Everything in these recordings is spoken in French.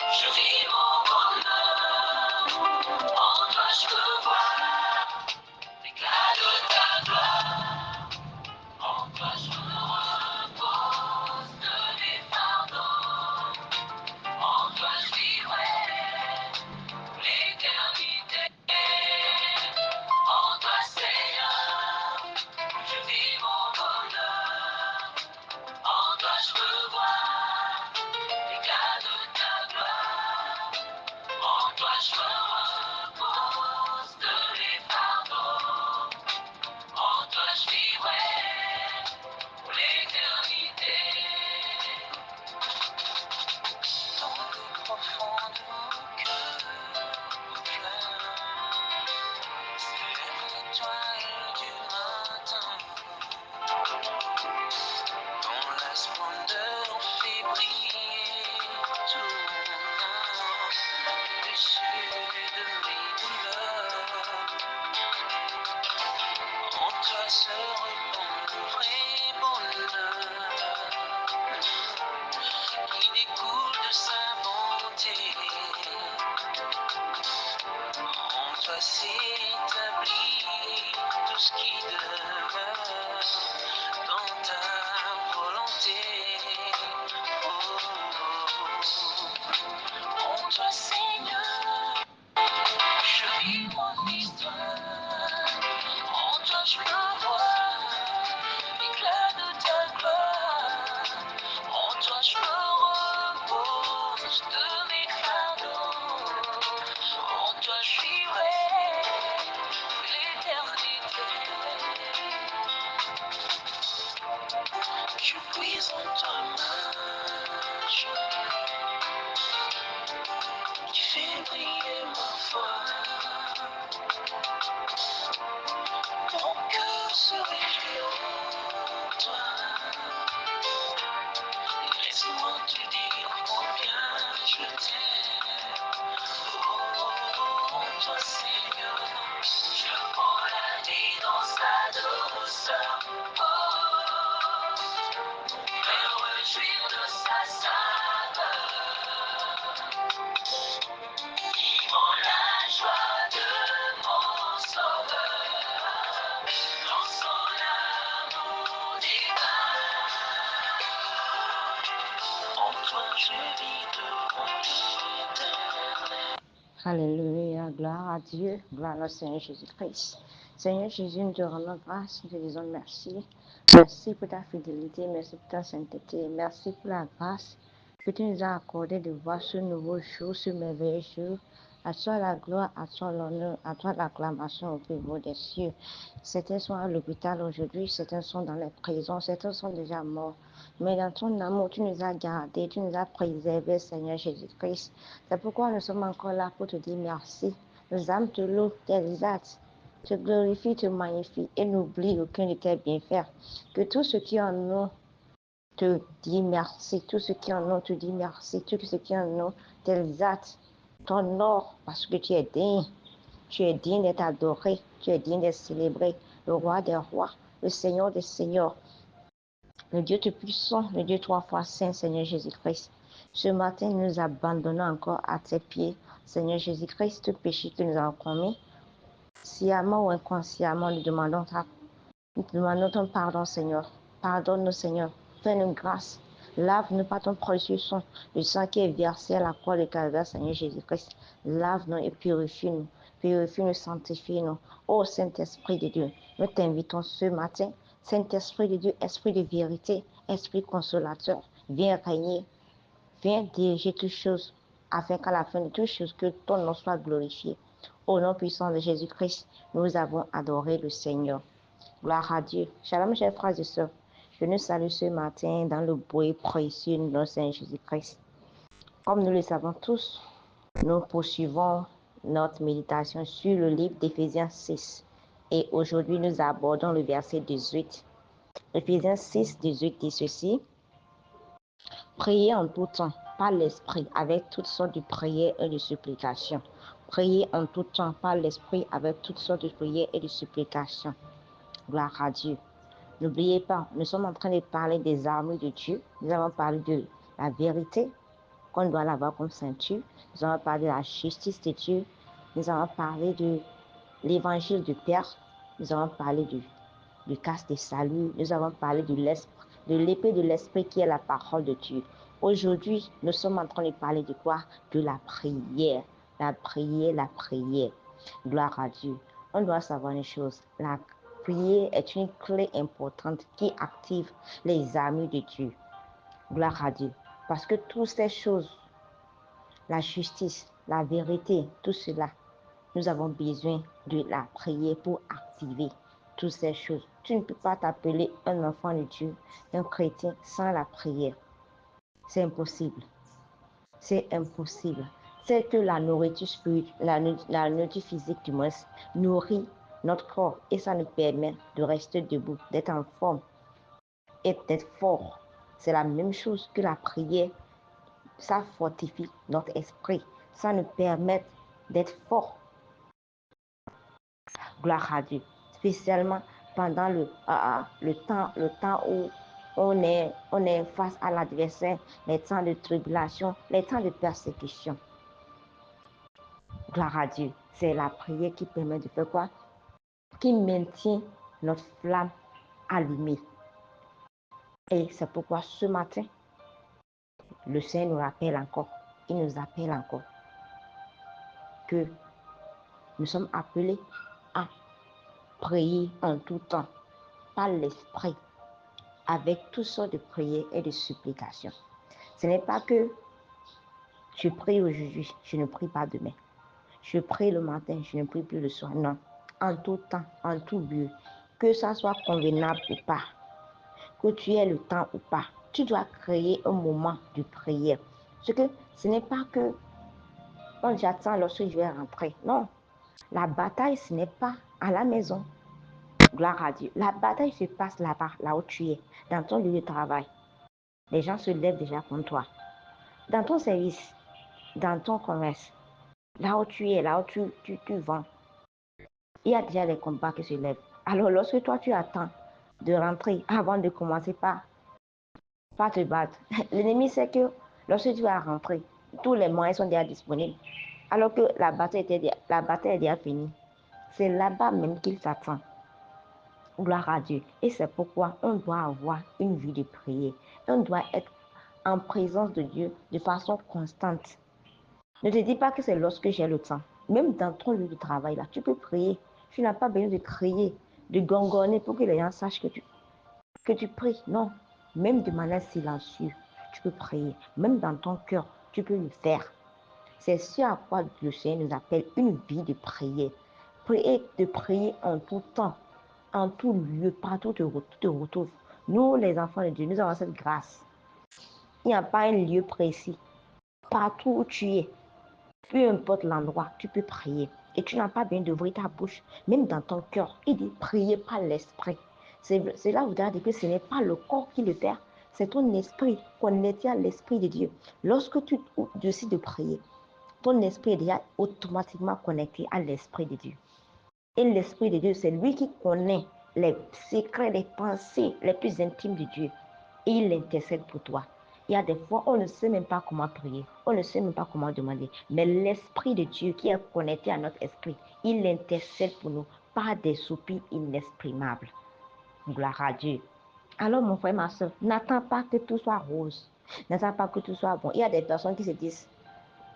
Je vis mon bonheur, en toi je peux voir l'éclat de ta gloire, en toi je me repose de mes fardeaux, en toi je vivrai l'éternité, en toi Seigneur, je vis mon bonheur, en toi je peux voir l'éclat de ta gloire. En toi je me repose de mes fardeaux, en toi je vivrai pour l'éternité. Dans le profond de mon cœur, s'élève l'étoile du matin, dont la splendeur fait briller tout mon âme, au-dessus de mes douleurs. En toi se répand le vrai bonheur qui découle de sa bonté. En toi s'établit tout ce qui demeure dans ta volonté. En toi Seigneur, je vis mon histoire. En toi je peux voir l'éclat de ta gloire. En toi je me repose de mes fardeaux. En toi je vivrai l'éternité. Je puise en toi ma joie, tu fais briller ma foi. Mon cœur se réjouit en toi. Laisse-moi te dire combien je t'aime. Oh, toi Seigneur, je prends la vie dans sa douceur. Oh, me réjouir de sa saveur. Vivant la joie de mon sauveur, dans son amour divin. En toi je vis devant l'éternel. Alléluia, gloire à Dieu, gloire à notre Seigneur Jésus-Christ. Seigneur Jésus, nous te rendons grâce, nous te disons merci. Merci pour ta fidélité, merci pour ta sainteté, merci pour la grâce que tu nous as accordée de voir ce nouveau jour, ce merveilleux jour. À toi la gloire, à toi l'honneur, à toi l'acclamation au plus haut des cieux. Certains sont à l'hôpital aujourd'hui, certains sont dans les prisons, certains sont déjà morts. Mais dans ton amour, tu nous as gardés, tu nous as préservés, Seigneur Jésus-Christ. C'est pourquoi nous sommes encore là pour te dire merci. Nos âmes te louent, t'exaltent, te glorifient, te magnifient et n'oublie aucun de tes bienfaits. Que tout ce qui en nous te dit merci, tout ce qui en nous te dit merci, tout ce qui en nous t'exalte, t'honore parce que tu es digne d'être adoré, tu es digne d'être célébré, le roi des rois, le Seigneur des seigneurs, le Dieu tout-puissant, le Dieu trois fois saint, Seigneur Jésus-Christ. Ce matin, nous nous abandonnons encore à tes pieds, Seigneur Jésus-Christ, tout péché que nous avons commis, sciemment ou inconsciemment, nous demandons ton pardon, Seigneur. Pardonne-nous, Seigneur. Fais-nous grâce. Lave-nous par ton précieux sang, le sang qui est versé à la croix de Calvaire, Seigneur Jésus-Christ. Lave-nous et purifie-nous. Purifie-nous, sanctifie-nous. Ô Saint-Esprit de Dieu, nous t'invitons ce matin. Saint-Esprit de Dieu, Esprit de vérité, Esprit consolateur, viens régner, viens diriger toutes choses, afin qu'à la fin de toutes choses, que ton nom soit glorifié. Au nom puissant de Jésus-Christ, nous avons adoré le Seigneur. Gloire à Dieu. Shalom, chers frères et sœurs. Je nous salue ce matin dans le bruit précieux de notre Seigneur Jésus-Christ. Comme nous le savons tous, nous poursuivons notre méditation sur le livre d'Éphésiens 6. Et aujourd'hui, nous abordons le verset 18. Éphésiens 6, 18 dit ceci. Priez en tout temps, par l'Esprit, avec toutes sortes de prières et de supplications. Priez en tout temps, par l'Esprit, avec toutes sortes de prières et de supplications. Gloire à Dieu. N'oubliez pas, nous sommes en train de parler des armures de Dieu. Nous avons parlé de la vérité, qu'on doit l'avoir comme ceinture. Nous allons parler de la justice de Dieu. Nous allons parler de l'évangile du Père. Nous allons parler du casque de salut. Nous allons parler de l'épée de l'esprit qui est la parole de Dieu. Aujourd'hui, nous sommes en train de parler de quoi? De la prière. La prière, la prière. Gloire à Dieu. On doit savoir une chose. La prière est une clé importante qui active les armes de Dieu. Gloire à Dieu. Parce que toutes ces choses, la justice, la vérité, tout cela, nous avons besoin de la prière pour activer toutes ces choses. Tu ne peux pas t'appeler un enfant de Dieu, un chrétien, sans la prière. C'est impossible. C'est impossible. C'est que la nourriture spirituelle, la nourriture physique du moins, nourrit notre corps et ça nous permet de rester debout, d'être en forme et d'être fort. C'est la même chose que la prière. Ça fortifie notre esprit. Ça nous permet d'être fort. Gloire à Dieu. Spécialement pendant le temps où on est face à l'adversaire, les temps de tribulation, les temps de persécution. Gloire à Dieu. C'est la prière qui permet de faire quoi? Qui maintient notre flamme allumée. Et c'est pourquoi ce matin, le Seigneur nous rappelle encore, il nous appelle encore que nous sommes appelés à prier en tout temps, par l'esprit, avec toutes sortes de prières et de supplications. Ce n'est pas que je prie aujourd'hui, je ne prie pas demain. Je prie le matin, je ne prie plus le soir. Non, en tout temps, en tout lieu, que ça soit convenable ou pas, que tu aies le temps ou pas, tu dois créer un moment de prière. Parce que ce n'est pas que j'attends lorsque je vais rentrer. Non, la bataille, ce n'est pas à la maison. Gloire à Dieu. La bataille se passe là-bas, là où tu es, dans ton lieu de travail. Les gens se lèvent déjà contre toi. Dans ton service, dans ton commerce, là où tu es, là où tu vends, il y a déjà les combats qui se lèvent. Alors, lorsque toi, tu attends de rentrer avant de commencer par te battre, l'ennemi sait que lorsque tu vas rentrer, tous les moyens sont déjà disponibles. Alors que la bataille est déjà finie. C'est là-bas même qu'il s'attend. Gloire à Dieu. Et c'est pourquoi on doit avoir une vie de prière. On doit être en présence de Dieu de façon constante. Ne te dis pas que c'est lorsque j'ai le temps. Même dans ton lieu de travail, là, tu peux prier. Tu n'as pas besoin de crier, de gongonner pour que les gens sachent que tu pries. Non. Même de manière silencieuse, tu peux prier. Même dans ton cœur, tu peux le faire. C'est ce à quoi le Seigneur nous appelle une vie de prière. Prier, de prier en tout temps, en tout lieu, partout où tu te retrouves. Nous, les enfants de Dieu, nous avons cette grâce. Il n'y a pas un lieu précis. Partout où tu es, peu importe l'endroit, tu peux prier. Et tu n'as pas besoin d'ouvrir ta bouche, même dans ton cœur. Il dit prier par l'esprit. Cela voudra dire que ce n'est pas le corps qui le fait, c'est ton esprit connecté à l'esprit de Dieu. Lorsque tu décides de prier, ton esprit est déjà automatiquement connecté à l'esprit de Dieu. Et l'esprit de Dieu, c'est lui qui connaît les secrets, les pensées les plus intimes de Dieu. Et il intercède pour toi. Il y a des fois, on ne sait même pas comment prier. On ne sait même pas comment demander. Mais l'esprit de Dieu qui est connecté à notre esprit, il intercède pour nous par des soupirs inexprimables. Gloire à Dieu. Alors, mon frère, ma soeur, n'attends pas que tout soit rose. N'attends pas que tout soit bon. Il y a des personnes qui se disent,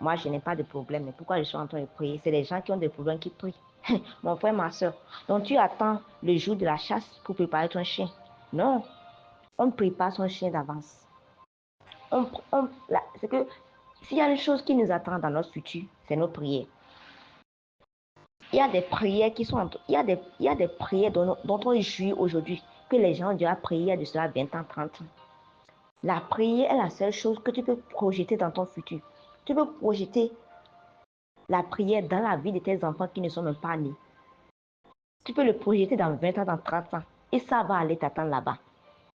moi, je n'ai pas de problème, mais pourquoi je suis en train de prier? C'est les gens qui ont des problèmes qui prient. Mon frère, ma soeur. Donc, tu attends le jour de la chasse pour préparer ton chien. Non, on ne prépare son chien d'avance. C'est que s'il y a une chose qui nous attend dans notre futur, c'est nos prières. Il y a des prières qui sont... Il y a des prières dont on jouit aujourd'hui, que les gens ont déjà prié il y a de cela 20 ans, 30 ans. La prière est la seule chose que tu peux projeter dans ton futur. Tu peux projeter la prière dans la vie de tes enfants qui ne sont même pas nés. Tu peux le projeter dans 20 ans, dans 30 ans. Et ça va aller t'attendre là-bas.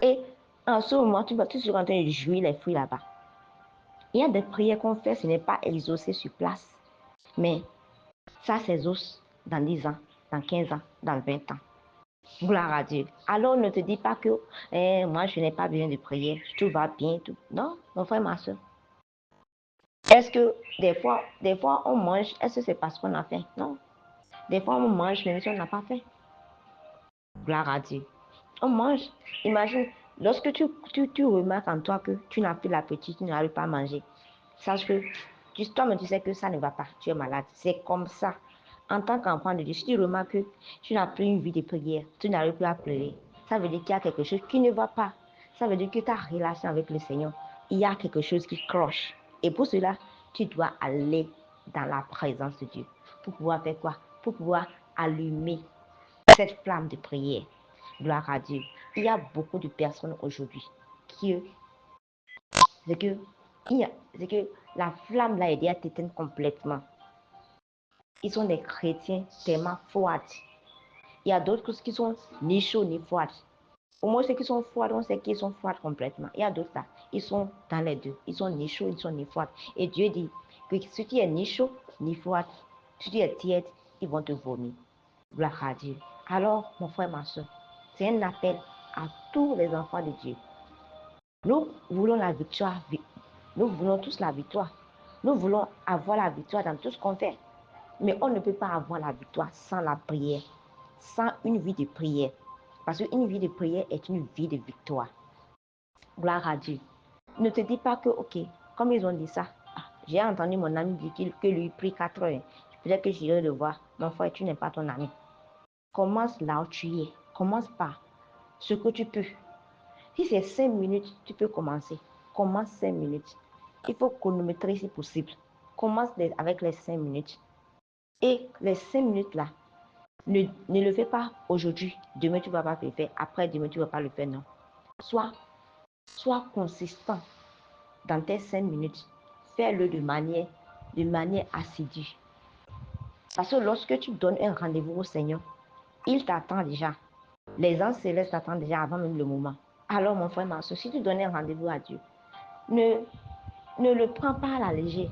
Et en ce moment, tu seras en train de jouir les fruits là-bas. Il y a des prières qu'on fait, ce n'est pas exaucé sur place. Mais ça s'exauce dans 10 ans, dans 15 ans, dans 20 ans. Gloire à Dieu. Alors ne te dis pas que moi je n'ai pas besoin de prière, tout va bien. Tout. Non, mon frère, ma soeur. Est-ce que des fois on mange, est-ce que c'est parce qu'on a faim? Non. Des fois on mange même si on n'a pas faim. Gloire à Dieu. On mange. Imagine, lorsque tu remarques en toi que tu n'as plus l'appétit, tu n'arrives pas à manger, sache que toi-même tu sais que ça ne va pas, tu es malade. C'est comme ça. En tant qu'enfant de Dieu, si tu remarques que tu n'as plus une vie de prière, tu n'arrives plus à pleurer, ça veut dire qu'il y a quelque chose qui ne va pas. Ça veut dire que ta relation avec le Seigneur, il y a quelque chose qui cloche. Et pour cela, tu dois aller dans la présence de Dieu. Pour pouvoir faire quoi? Pour pouvoir allumer cette flamme de prière. Gloire à Dieu. Il y a beaucoup de personnes aujourd'hui qui, c'est que, c'est que la flamme là est déjà éteinte complètement. Ils sont des chrétiens tellement froids. Il y a d'autres qui sont ni chauds ni froids. Au moins ceux qui sont froids, on sait qu'ils sont froids complètement. Il y a d'autres là, ils sont dans les deux. Ils sont ni chauds, ils sont ni froids. Et Dieu dit que si tu es ni chaud ni froid, si tu es tiède, ils vont te vomir. Gloire à Dieu. Alors, mon frère, ma soeur, c'est un appel à tous les enfants de Dieu. Nous voulons la victoire. Nous voulons tous la victoire. Nous voulons avoir la victoire dans tout ce qu'on fait. Mais on ne peut pas avoir la victoire sans la prière, sans une vie de prière. Parce qu'une vie de prière est une vie de victoire. Gloire à Dieu. Ne te dis pas que, ok, comme ils ont dit ça, j'ai entendu mon ami dire que lui prie 4 heures. Peut-être que j'irai le voir. Mon frère, tu n'es pas ton ami. Commence là où tu es. Commence par ce que tu peux. Si c'est 5 minutes, tu peux commencer. Commence 5 minutes. Il faut chronométrer si possible. Commence avec les 5 minutes. Et les 5 minutes là, ne le fais pas aujourd'hui. Demain, tu ne vas pas le faire. Après, demain, tu ne vas pas le faire. Non. Sois consistant dans tes 5 minutes. Fais-le de manière assidue. Parce que lorsque tu donnes un rendez-vous au Seigneur, il t'attend déjà. Les anges célestes t'attendent déjà avant même le moment. Alors, mon frère, ma soeur, si tu donnes un rendez-vous à Dieu, ne le prends pas à la légère.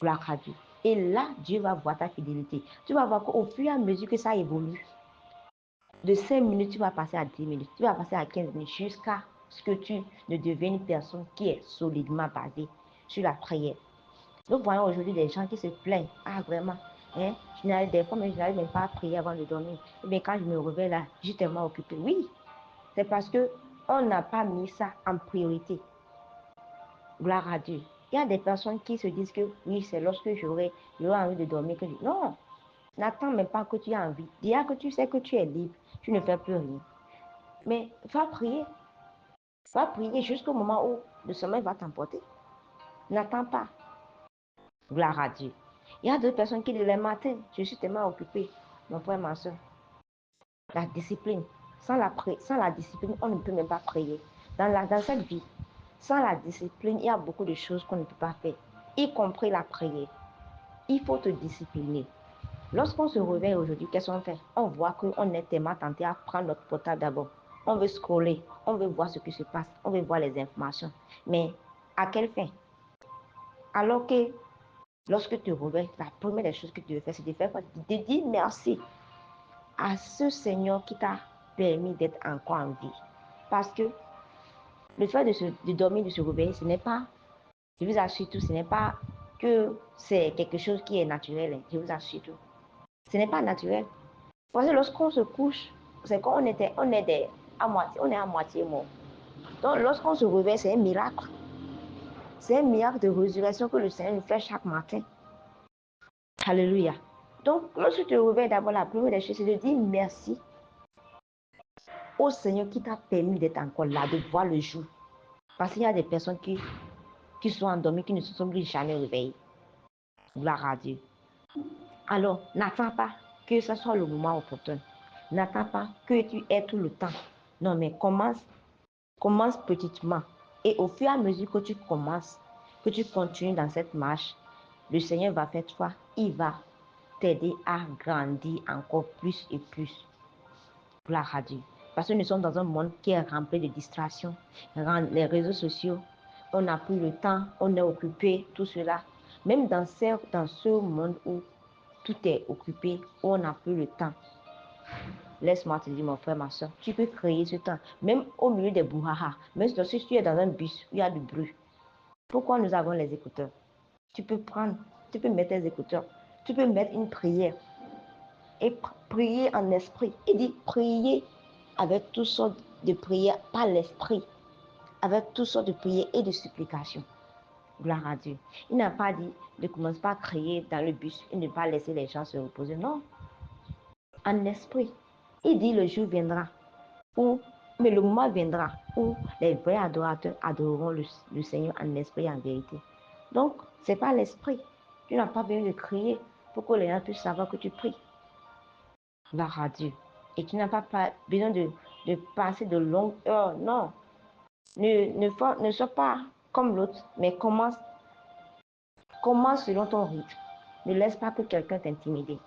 Gloire à Dieu. Et là, Dieu va voir ta fidélité. Tu vas voir qu'au fur et à mesure que ça évolue, de 5 minutes, tu vas passer à 10 minutes, tu vas passer à 15 minutes, jusqu'à ce que tu ne deviennes une personne qui est solidement basée sur la prière. Nous voyons aujourd'hui des gens qui se plaignent. Ah, vraiment, hein, des fois, je n'arrive même pas à prier avant de dormir. Mais quand je me réveille là, je suis tellement occupée. Oui, c'est parce qu'on n'a pas mis ça en priorité. Gloire à Dieu. Il y a des personnes qui se disent que oui, c'est lorsque j'aurai envie de dormir que je... Non, n'attends même pas que tu aies envie. Déjà que tu sais que tu es libre, tu ne fais plus rien. Mais va prier. Va prier jusqu'au moment où le sommeil va t'emporter. N'attends pas. Gloire à Dieu. Il y a d'autres personnes qui disent le matin, je suis tellement occupée. Mon frère, ma soeur, la discipline. Sans la discipline, on ne peut même pas prier. Dans cette vie, sans la discipline, il y a beaucoup de choses qu'on ne peut pas faire, y compris la prière. Il faut te discipliner. Lorsqu'on se réveille aujourd'hui, qu'est-ce qu'on fait? On voit qu'on est tellement tenté à prendre notre portable d'abord. On veut scroller, on veut voir ce qui se passe, on veut voir les informations. Mais à quelle fin? Alors que lorsque tu te réveilles, la première des choses que tu veux faire, c'est de faire quoi? De dire merci à ce Seigneur qui t'a permis d'être encore en vie. Parce que le fait de dormir, de se réveiller, ce n'est pas, je vous assure tout, ce n'est pas que c'est quelque chose qui est naturel, je vous assure tout. Ce n'est pas naturel. Parce que lorsqu'on se couche, c'est qu'on on est à moitié mort. Donc lorsqu'on se réveille, c'est un miracle. C'est un miracle de résurrection que le Seigneur nous fait chaque matin. Alléluia. Donc, lorsque tu te réveilles, d'abord, la première des choses, c'est de dire merci au Seigneur qui t'a permis d'être encore là, de voir le jour. Parce qu'il y a des personnes qui sont endormies, qui ne se sont plus jamais réveillées. Gloire à Dieu. Alors, n'attends pas que ce soit le moment opportun. N'attends pas que tu aies tout le temps. Non, mais commence petitement. Et au fur et à mesure que tu commences, que tu continues dans cette marche, le Seigneur va faire toi. Il va t'aider à grandir encore plus et plus. Gloire à Dieu. Parce que nous sommes dans un monde qui est rempli de distractions. Les réseaux sociaux, on n'a plus le temps, on est occupé, tout cela. Même dans ce monde où tout est occupé, où on n'a plus le temps. Laisse-moi te dire, mon frère, ma soeur, tu peux créer ce temps, même au milieu des brouhaha. Même si tu es dans un bus, il y a du bruit. Pourquoi nous avons les écouteurs? Tu peux mettre tes écouteurs, tu peux mettre une prière et prier en esprit. Il dit prier avec toutes sortes de prières par l'esprit, avec toutes sortes de prières et de supplications. Gloire à Dieu. Il n'a pas dit ne commence pas à crier dans le bus et ne pas laisser les gens se reposer. Non, en esprit. Il dit le jour viendra mais le moment viendra où les vrais adorateurs adoreront le Seigneur en esprit et en vérité. Donc, c'est pas l'esprit. Tu n'as pas besoin de crier pour que les gens puissent savoir que tu pries. Gloire à Dieu. Et tu n'as pas besoin de passer de longues heures. Non. Ne sois pas comme l'autre, mais commence selon ton rythme. Ne laisse pas que quelqu'un t'intimide.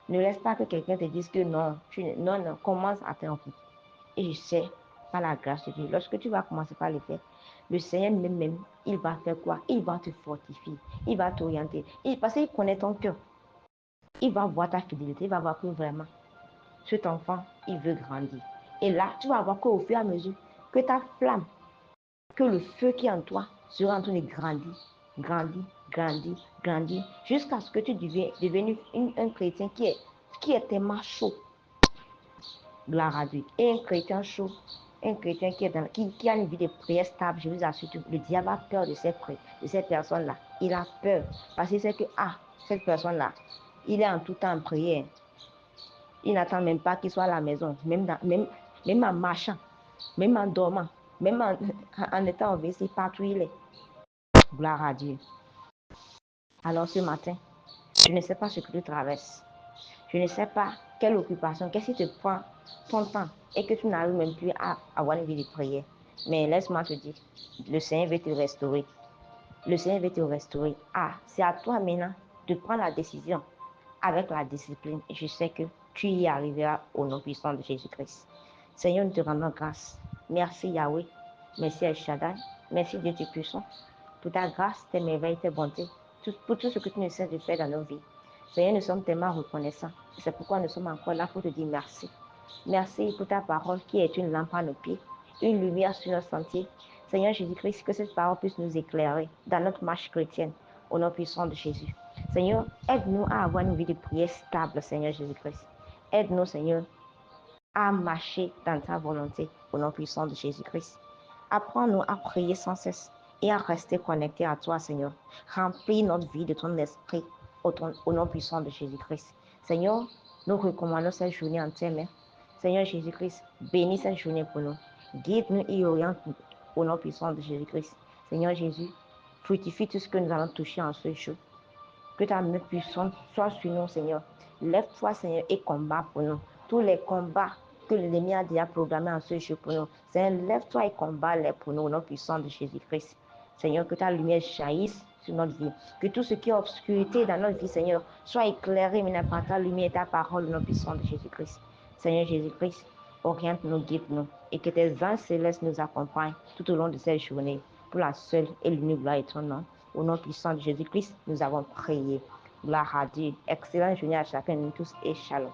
Ne laisse pas que quelqu'un te dise que non. Non, commence à ton rythme. Et je sais, par la grâce de Dieu, lorsque tu vas commencer par le faire, le Seigneur même, il va faire quoi? Il va te fortifier, il va t'orienter. Parce qu'il connaît ton cœur. Il va voir ta fidélité, il va voir que vraiment, cet enfant, il veut grandir. Et là, tu vas voir qu'au fur et à mesure que ta flamme, que le feu qui est en toi sera en train de grandir, jusqu'à ce que tu deviennes un chrétien qui est tellement chaud. Gloire à Dieu. Et un chrétien chaud, un chrétien qui a une vie de prière stable, je vous assure, le diable a peur de cette personne-là. Il a peur parce qu'il sait que, cette personne-là, il est en tout temps en prière. Il n'attend même pas qu'il soit à la maison, même en marchant, même en dormant, même en étant au WC, partout il est. Gloire à Dieu. Alors ce matin, je ne sais pas ce que tu traverses. Je ne sais pas quelle occupation, qu'est-ce qui te prend ton temps et que tu n'arrives même plus à avoir une vie de prière. Mais laisse-moi te dire, le Seigneur veut te restaurer. Le Seigneur veut te restaurer. C'est à toi maintenant de prendre la décision avec la discipline. Et je sais que tu y arriveras au nom puissant de Jésus-Christ. Seigneur, nous te rendons grâce. Merci Yahweh. Merci El Shaddai. Merci Dieu Tout-Puissant pour ta grâce, tes merveilles, tes bontés, pour tout ce que tu nous cesses de faire dans nos vies. Seigneur, nous sommes tellement reconnaissants. C'est pourquoi nous sommes encore là pour te dire merci. Merci pour ta parole qui est une lampe à nos pieds, une lumière sur nos sentiers. Seigneur Jésus-Christ, que cette parole puisse nous éclairer dans notre marche chrétienne, au nom puissant de Jésus. Seigneur, aide-nous à avoir une vie de prière stable, Seigneur Jésus-Christ. Aide-nous, Seigneur, à marcher dans ta volonté, au nom puissant de Jésus-Christ. Apprends-nous à prier sans cesse et à rester connectés à toi, Seigneur. Remplis notre vie de ton esprit au nom puissant de Jésus-Christ. Seigneur, nous recommandons cette journée en tes mains. Seigneur Jésus-Christ, bénis cette journée pour nous. Guide-nous et oriente-nous au nom puissant de Jésus-Christ. Seigneur Jésus, fructifie tout ce que nous allons toucher en ce jour. Que ta main puissante soit sur nous, Seigneur. Lève-toi, Seigneur, et combat pour nous. Tous les combats que l'ennemi a déjà programmés en ce jour pour nous. Seigneur, lève-toi et combat-les pour nous au nom puissant de Jésus-Christ. Seigneur, que ta lumière jaillisse sur notre vie. Que tout ce qui est obscurité dans notre vie, Seigneur, soit éclairé maintenant par ta lumière et ta parole au nom puissant de Jésus-Christ. Seigneur Jésus-Christ, oriente-nous, guide-nous et que tes anges célestes nous accompagnent tout au long de cette journée pour la seule et l'unique gloire de ton nom. Au nom puissant de Jésus-Christ, nous avons prié. Gloire à Dieu. Excellente journée à chacun de nous tous et shalom.